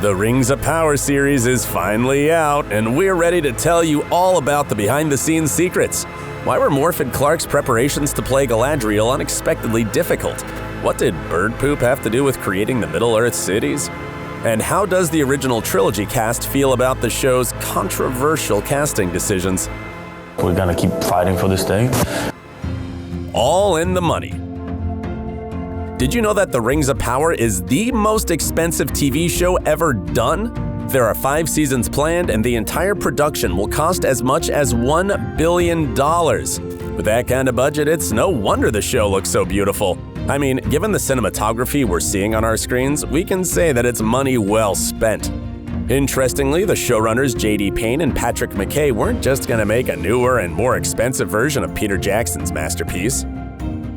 The Rings of Power series is finally out, and we're ready to tell you all about the behind-the-scenes secrets. Why were Morfydd Clark's preparations to play Galadriel unexpectedly difficult? What did bird poop have to do with creating the Middle-earth cities? And how does the original trilogy cast feel about the show's controversial casting decisions? We're gonna keep fighting for this day. All in the money. Did you know that The Rings of Power is the most expensive TV show ever done? There are 5 seasons planned, and the entire production will cost as much as $1 billion. With that kind of budget, it's no wonder the show looks so beautiful. I mean, given the cinematography we're seeing on our screens, we can say that it's money well spent. Interestingly, the showrunners J.D. Payne and Patrick McKay weren't just going to make a newer and more expensive version of Peter Jackson's masterpiece.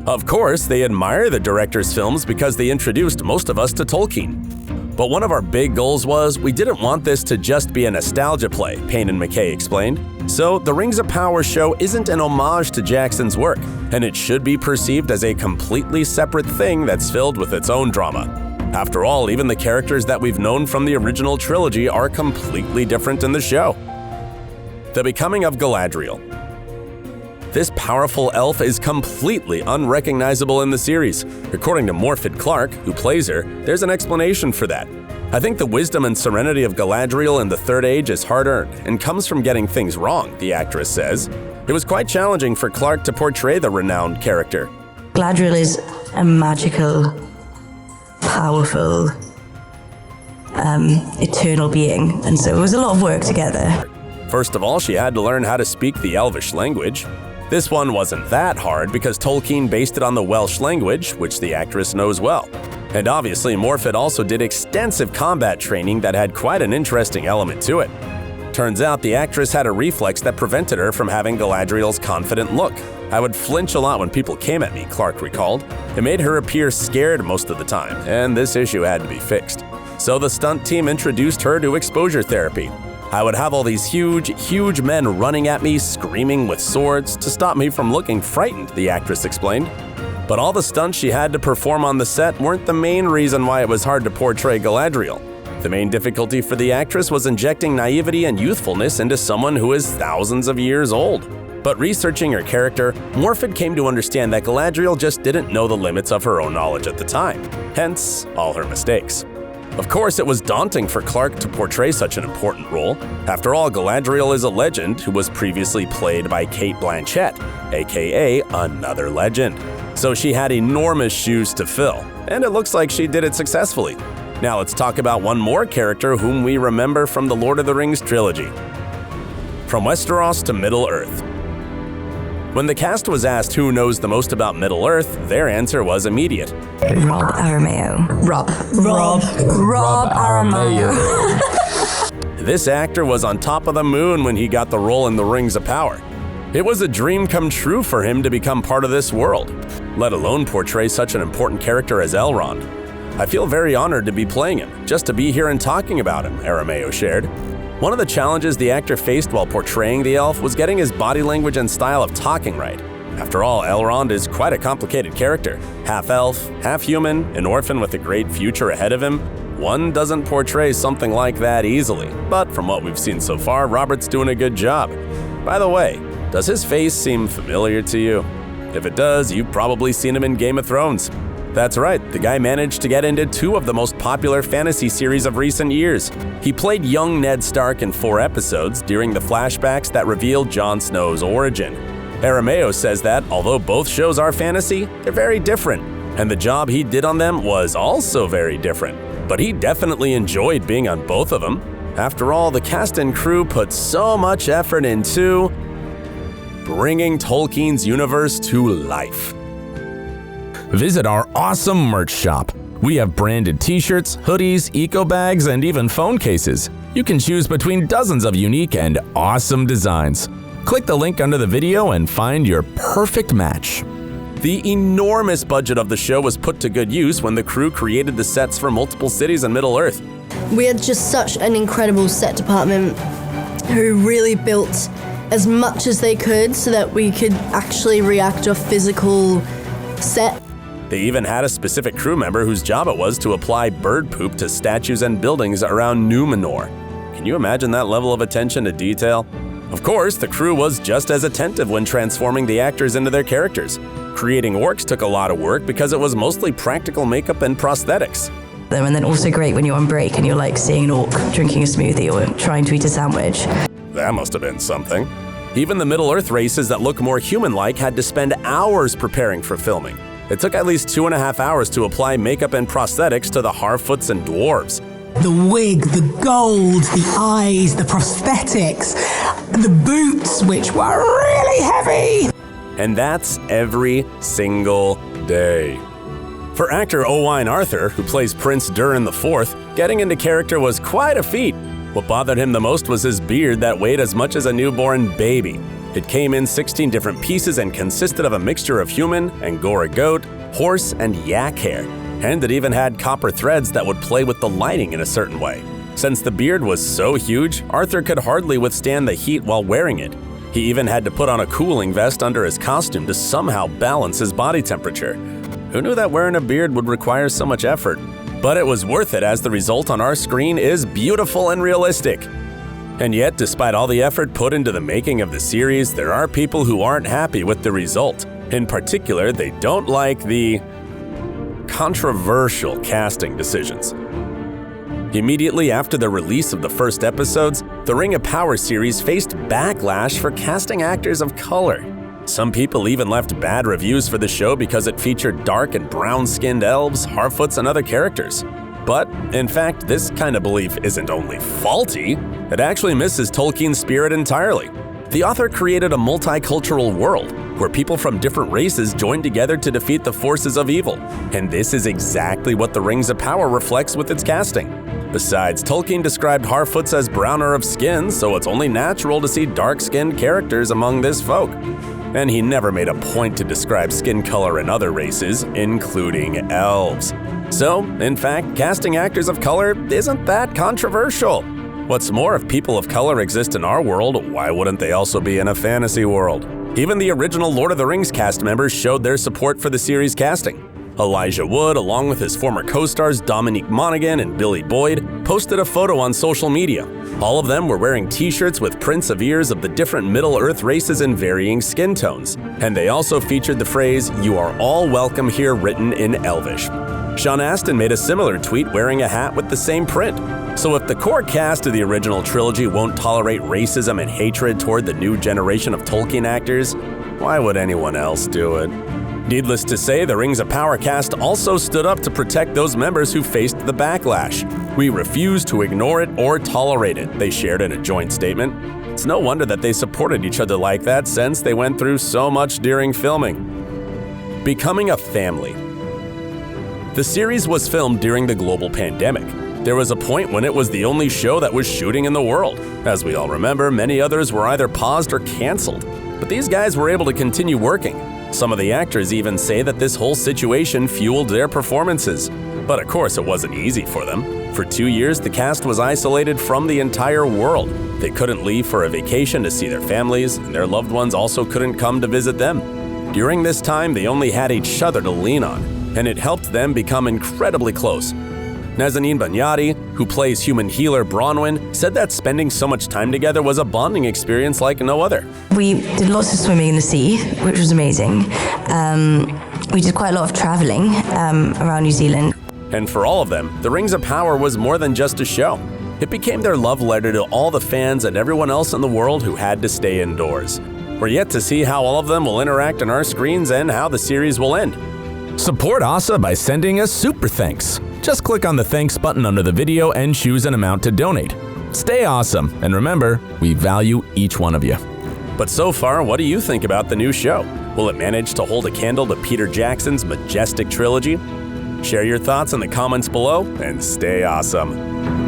Of course, they admire the director's films because they introduced most of us to Tolkien. But one of our big goals was we didn't want this to just be a nostalgia play, Payne and McKay explained. So the Rings of Power show isn't an homage to Jackson's work, and it should be perceived as a completely separate thing that's filled with its own drama. After all, even the characters that we've known from the original trilogy are completely different in the show. The Becoming of Galadriel. This powerful elf is completely unrecognizable in the series. According to Morfydd Clark, who plays her, there's an explanation for that. I think the wisdom and serenity of Galadriel in the Third Age is hard-earned and comes from getting things wrong, the actress says. It was quite challenging for Clark to portray the renowned character. Galadriel is a magical, powerful, eternal being, and so it was a lot of work to get there. First of all, she had to learn how to speak the Elvish language. This one wasn't that hard because Tolkien based it on the Welsh language, which the actress knows well. And obviously, Morfydd also did extensive combat training that had quite an interesting element to it. Turns out the actress had a reflex that prevented her from having Galadriel's confident look. I would flinch a lot when people came at me, Clark recalled. It made her appear scared most of the time, and this issue had to be fixed. So the stunt team introduced her to exposure therapy. I would have all these huge men running at me, screaming with swords, to stop me from looking frightened, the actress explained. But all the stunts she had to perform on the set weren't the main reason why it was hard to portray Galadriel. The main difficulty for the actress was injecting naivety and youthfulness into someone who is thousands of years old. But researching her character, Morfydd came to understand that Galadriel just didn't know the limits of her own knowledge at the time, hence all her mistakes. Of course, it was daunting for Clark to portray such an important role. After all, Galadriel is a legend who was previously played by Cate Blanchett, aka another legend. So she had enormous shoes to fill, and it looks like she did it successfully. Now let's talk about one more character whom we remember from the Lord of the Rings trilogy. From Westeros to Middle-earth. When the cast was asked who knows the most about Middle-earth, their answer was immediate. Rob Aramayo. Rob Aramayo. This actor was on top of the moon when he got the role in The Rings of Power. It was a dream come true for him to become part of this world, let alone portray such an important character as Elrond. I feel very honored to be playing him, just to be here and talking about him, Aramayo shared. One of the challenges the actor faced while portraying the elf was getting his body language and style of talking right. After all, Elrond is quite a complicated character. Half elf, half human, an orphan with a great future ahead of him. One doesn't portray something like that easily, but from what we've seen so far, Robert's doing a good job. By the way, does his face seem familiar to you? If it does, you've probably seen him in Game of Thrones. That's right, the guy managed to get into 2 of the most popular fantasy series of recent years. He played young Ned Stark in 4 episodes during the flashbacks that revealed Jon Snow's origin. Aramayo says that, although both shows are fantasy, they're very different, and the job he did on them was also very different. But he definitely enjoyed being on both of them. After all, the cast and crew put so much effort into bringing Tolkien's universe to life. Visit our awesome merch shop. We have branded t-shirts, hoodies, eco bags, and even phone cases. You can choose between dozens of unique and awesome designs. Click the link under the video and find your perfect match. The enormous budget of the show was put to good use when the crew created the sets for multiple cities in Middle-earth. We had just such an incredible set department who really built as much as they could so that we could actually react to a physical set. They even had a specific crew member whose job it was to apply bird poop to statues and buildings around Numenor. Can you imagine that level of attention to detail? Of course, the crew was just as attentive when transforming the actors into their characters. Creating orcs took a lot of work because it was mostly practical makeup and prosthetics. And then also great when you're on break and you're like seeing an orc drinking a smoothie or trying to eat a sandwich. That must have been something. Even the Middle-earth races that look more human-like had to spend hours preparing for filming. It took at least 2.5 hours to apply makeup and prosthetics to the Harfoots and dwarves. The wig, the gold, the eyes, the prosthetics, the boots, which were really heavy. And that's every single day. For actor Owain Arthur, who plays Prince Durin IV, getting into character was quite a feat. What bothered him the most was his beard that weighed as much as a newborn baby. It came in 16 different pieces and consisted of a mixture of human, Angora goat, horse, and yak hair. And it even had copper threads that would play with the lighting in a certain way. Since the beard was so huge, Arthur could hardly withstand the heat while wearing it. He even had to put on a cooling vest under his costume to somehow balance his body temperature. Who knew that wearing a beard would require so much effort? But it was worth it, as the result on our screen is beautiful and realistic. And yet, despite all the effort put into the making of the series, there are people who aren't happy with the result. In particular, they don't like the controversial casting decisions. Immediately after the release of the first episodes, the Ring of Power series faced backlash for casting actors of color. Some people even left bad reviews for the show because it featured dark and brown-skinned elves, Harfoots, and other characters. But, in fact, this kind of belief isn't only faulty, it actually misses Tolkien's spirit entirely. The author created a multicultural world where people from different races joined together to defeat the forces of evil, and this is exactly what the Rings of Power reflects with its casting. Besides, Tolkien described Harfoots as browner of skin, so it's only natural to see dark-skinned characters among this folk. And he never made a point to describe skin color in other races, including elves. So, in fact, casting actors of color isn't that controversial. What's more, if people of color exist in our world, why wouldn't they also be in a fantasy world? Even the original Lord of the Rings cast members showed their support for the series casting. Elijah Wood, along with his former co-stars Dominique Monaghan and Billy Boyd, posted a photo on social media. All of them were wearing t-shirts with prints of ears of the different Middle-earth races in varying skin tones. And they also featured the phrase, "You are all welcome here," written in Elvish. Sean Astin made a similar tweet wearing a hat with the same print. So if the core cast of the original trilogy won't tolerate racism and hatred toward the new generation of Tolkien actors, why would anyone else do it? Needless to say, the Rings of Power cast also stood up to protect those members who faced the backlash. "We refuse to ignore it or tolerate it," they shared in a joint statement. It's no wonder that they supported each other like that, since they went through so much during filming. Becoming a family. The series was filmed during the global pandemic. There was a point when it was the only show that was shooting in the world. As we all remember, many others were either paused or canceled. But these guys were able to continue working. Some of the actors even say that this whole situation fueled their performances. But of course, it wasn't easy for them. For 2 years, the cast was isolated from the entire world. They couldn't leave for a vacation to see their families, and their loved ones also couldn't come to visit them. During this time, they only had each other to lean on, and it helped them become incredibly close. Nazanin Banyadi, who plays human healer Bronwyn, said that spending so much time together was a bonding experience like no other. We did lots of swimming in the sea, which was amazing. We did quite a lot of traveling around New Zealand. And for all of them, The Rings of Power was more than just a show. It became their love letter to all the fans and everyone else in the world who had to stay indoors. We're yet to see how all of them will interact on our screens and how the series will end. Support OSSA by sending us super thanks. Just click on the thanks button under the video and choose an amount to donate. Stay awesome, and remember, we value each one of you. But so far, what do you think about the new show? Will it manage to hold a candle to Peter Jackson's majestic trilogy? Share your thoughts in the comments below, and stay awesome.